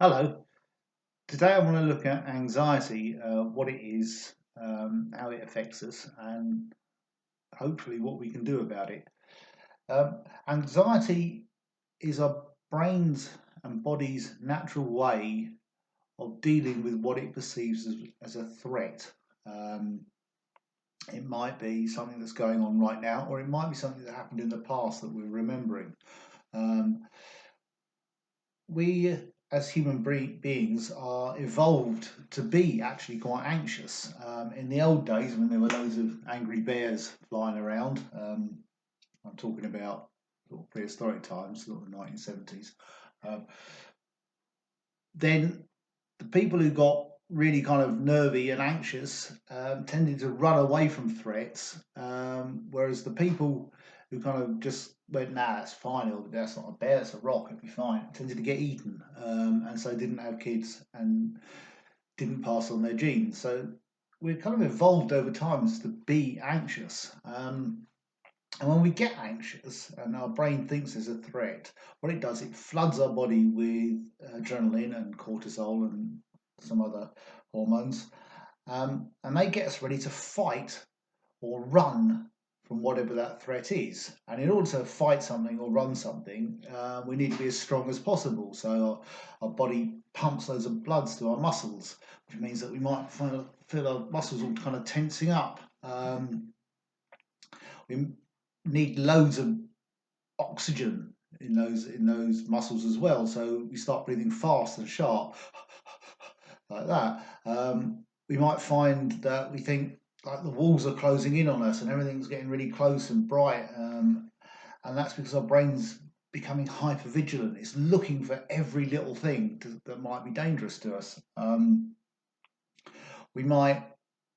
Hello. Today I want to look at anxiety, what it is, how it affects us, and hopefully what we can do about it. Anxiety is our brain's and body's natural way of dealing with what it perceives as a threat. Um, it might be something that's going on right now, or it might be something that happened in the past that we're remembering. Um, we as human beings are evolved to be actually quite anxious. In the old days, when there were loads of angry bears flying around, I'm talking about sort of prehistoric times, sort of the 1970s, um, then the people who got really kind of nervy and anxious tended to run away from threats, whereas the people who kind of just went, nah, it's fine, or that's not a bear, it's a rock, it'll be fine, tended to get eaten, and so didn't have kids and didn't pass on their genes. So we're kind of evolved over time to be anxious. And when we get anxious and our brain thinks there's a threat, what it does, it floods our body with adrenaline and cortisol and some other hormones, and they get us ready to fight or run from whatever that threat is. And in order to fight something or run something, we need to be as strong as possible. So our body pumps loads of bloods to our muscles, which means that we might feel our muscles all kind of tensing up. We need loads of oxygen in those muscles as well. So we start breathing fast and sharp, like that. We might find that we think like the walls are closing in on us and everything's getting really close and bright, and that's because our brain's becoming hyper vigilant. It's looking for every little thing that might be dangerous to us. We might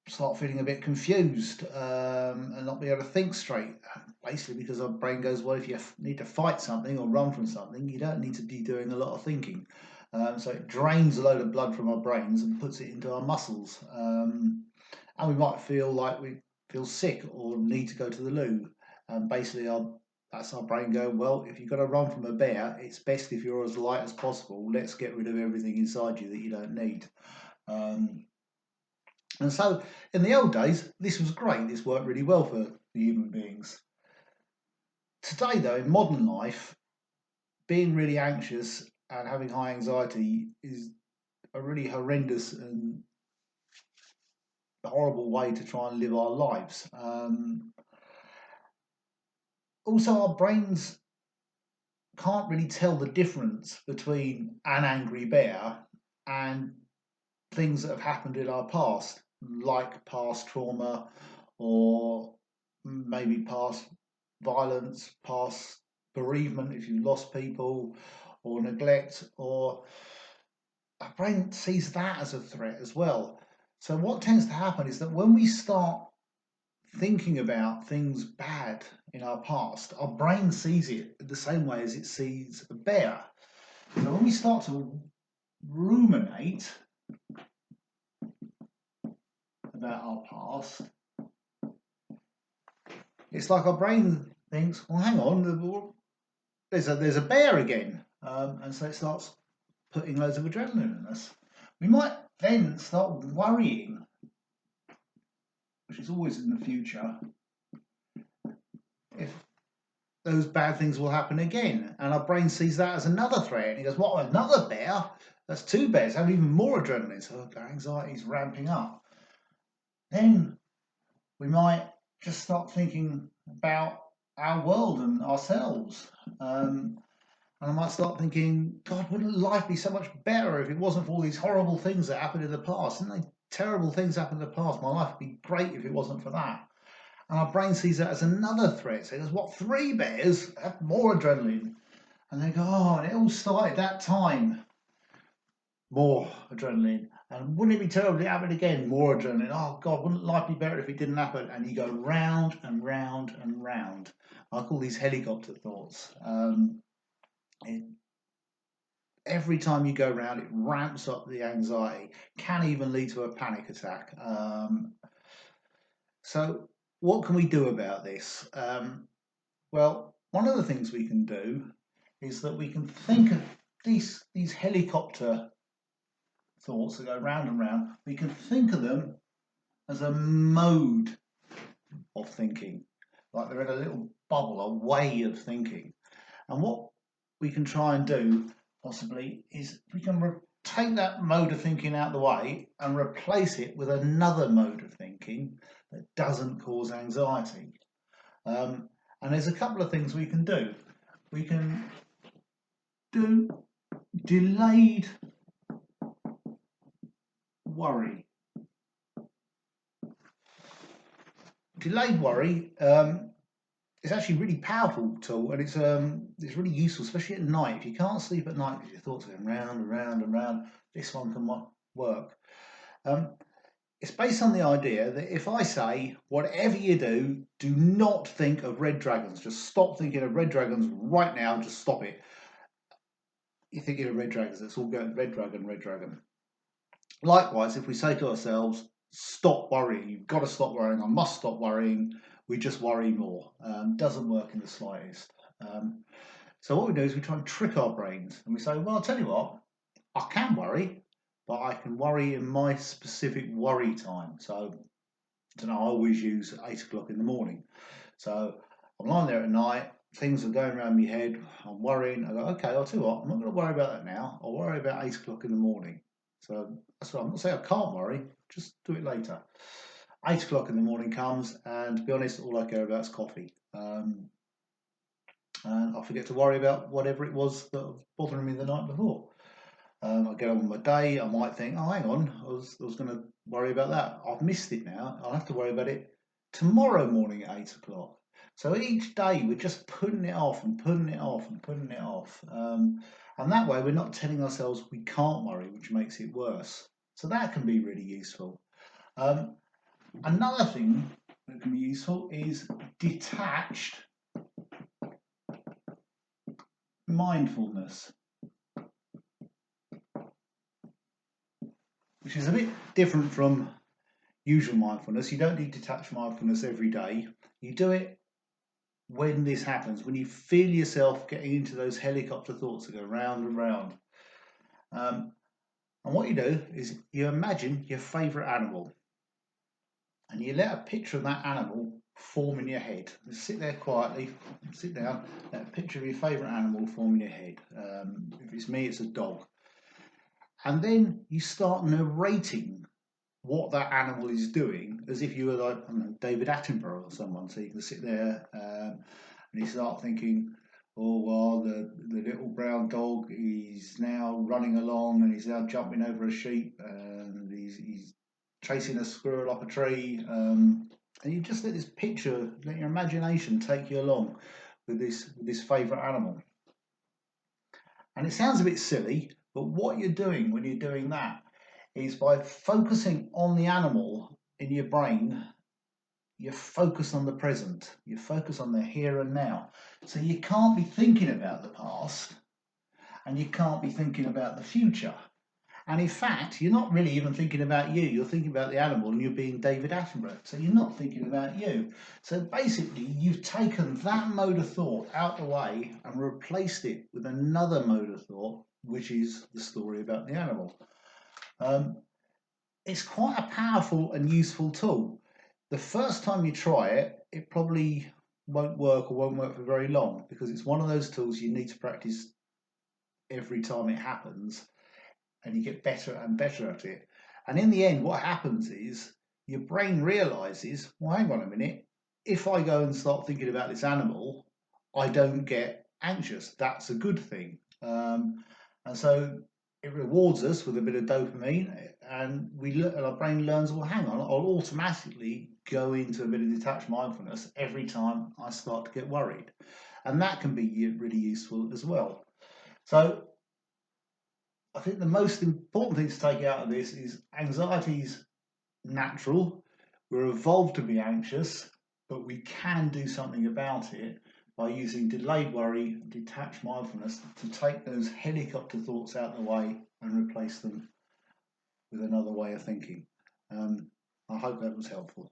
start feeling a bit confused, and not be able to think straight. Basically, because our brain goes, well, if you need to fight something or run from something, you don't need to be doing a lot of thinking. So it drains a load of blood from our brains and puts it into our muscles. And we might feel like we feel sick or need to go to the loo. And basically, that's our brain going, well, if you've got to run from a bear, it's best if you're as light as possible. Let's get rid of everything inside you that you don't need. And so in the old days, this was great. This worked really well for human beings. Today, though, in modern life, being really anxious and having high anxiety is a really horrendous and horrible way to try and live our lives. Also, our brains can't really tell the difference between an angry bear and things that have happened in our past, like past trauma or maybe past violence, past bereavement if you've lost people, or neglect, or our brain sees that as a threat as well. So what tends to happen is that when we start thinking about things bad in our past, our brain sees it the same way as it sees a bear. So when we start to ruminate about our past, it's like our brain thinks, well, hang on, there's a bear again, and so it starts putting loads of adrenaline in us. We might then start worrying, which is always in the future, if those bad things will happen again, and our brain sees that as another threat. And he goes, "What? Another bear? That's two bears. Have even more adrenaline." So our anxiety is ramping up. Then we might just start thinking about our world and ourselves. And I might start thinking, God, wouldn't life be so much better if it wasn't for all these horrible things that happened in the past? Didn't they? Terrible things happened in the past. My life would be great if it wasn't for that. And our brain sees that as another threat. So it goes, what, three bears? Have more adrenaline. And they go, oh, and it all started that time. More adrenaline. And wouldn't it be terrible if it happened again? More adrenaline. Oh, God, wouldn't life be better if it didn't happen? And you go round and round and round. I call these helicopter thoughts. Every time you go around, it ramps up the anxiety, can even lead to a panic attack. So what can we do about this? Well, one of the things we can do is that we can think of these helicopter thoughts that go round and round, we can think of them as a mode of thinking, like they're in a little bubble, a way of thinking. And what we can try and do possibly is we can take that mode of thinking out of the way and replace it with another mode of thinking that doesn't cause anxiety. And there's a couple of things we can do. We can do delayed worry. Delayed worry is actually a really powerful tool, and it's really useful, especially at night. If you can't sleep at night because your thoughts are going round and round and round, this one can work. It's based on the idea that if I say, whatever you do, do not think of red dragons. Just stop thinking of red dragons right now. Just stop it. You're thinking of red dragons. Let's all go red dragon, red dragon. Likewise, if we say to ourselves, stop worrying, you've got to stop worrying, I must stop worrying, we just worry more. Doesn't work in the slightest. So what we do is we try and trick our brains and we say, well, I'll tell you what, I can worry, but I can worry in my specific worry time. So, I don't know, I always use 8 o'clock in the morning. So I'm lying there at night, things are going around my head, I'm worrying, I go, okay, I'll tell you what, I'm not going to worry about that now, I'll worry about 8 o'clock in the morning. So that's what I'm not saying I can't worry, just do it later. 8 o'clock in the morning comes, and to be honest, all I care about is coffee. And I forget to worry about whatever it was that was bothering me the night before. I get on with my day, I might think, oh, hang on, I was going to worry about that. I've missed it now, I'll have to worry about it tomorrow morning at 8 o'clock. So each day we're just putting it off and putting it off and putting it off. And that way we're not telling ourselves we can't worry, which makes it worse. So that can be really useful. Another thing that can be useful is detached mindfulness, which is a bit different from usual mindfulness. You don't need detached mindfulness every day. You do it when this happens, when you feel yourself getting into those helicopter thoughts that go round and round. And what you do is you imagine your favourite animal and you let a picture of that animal form in your head. Just sit there quietly, sit down, let a picture of your favourite animal form in your head. If it's me, it's a dog. And then you start narrating what that animal is doing as if you were like, I don't know, David Attenborough or someone. So you can sit there and you start thinking, oh, well, the little brown dog is now running along and he's now jumping over a sheep and he's chasing a squirrel up a tree. And you just let this picture, let your imagination take you along with this favourite animal. And it sounds a bit silly, but what you're doing when you're doing that is by focusing on the animal in your brain, you focus on the present, you focus on the here and now. So you can't be thinking about the past and you can't be thinking about the future. And in fact, you're not really even thinking about you, you're thinking about the animal and you're being David Attenborough. So you're not thinking about you. So basically, you've taken that mode of thought out the way and replaced it with another mode of thought, which is the story about the animal. It's quite a powerful and useful tool. The first time you try it, it probably won't work or won't work for very long because it's one of those tools you need to practice every time it happens and you get better and better at it. And in the end, what happens is your brain realizes, well, hang on a minute, if I go and start thinking about this animal, I don't get anxious. That's a good thing. And so it rewards us with a bit of dopamine, and our brain learns, well, hang on, I'll automatically go into a bit of detached mindfulness every time I start to get worried. And that can be really useful as well. So I think the most important thing to take out of this is anxiety is natural. We're evolved to be anxious, but we can do something about it by using delayed worry, detached mindfulness to take those helicopter thoughts out of the way and replace them with another way of thinking. I hope that was helpful.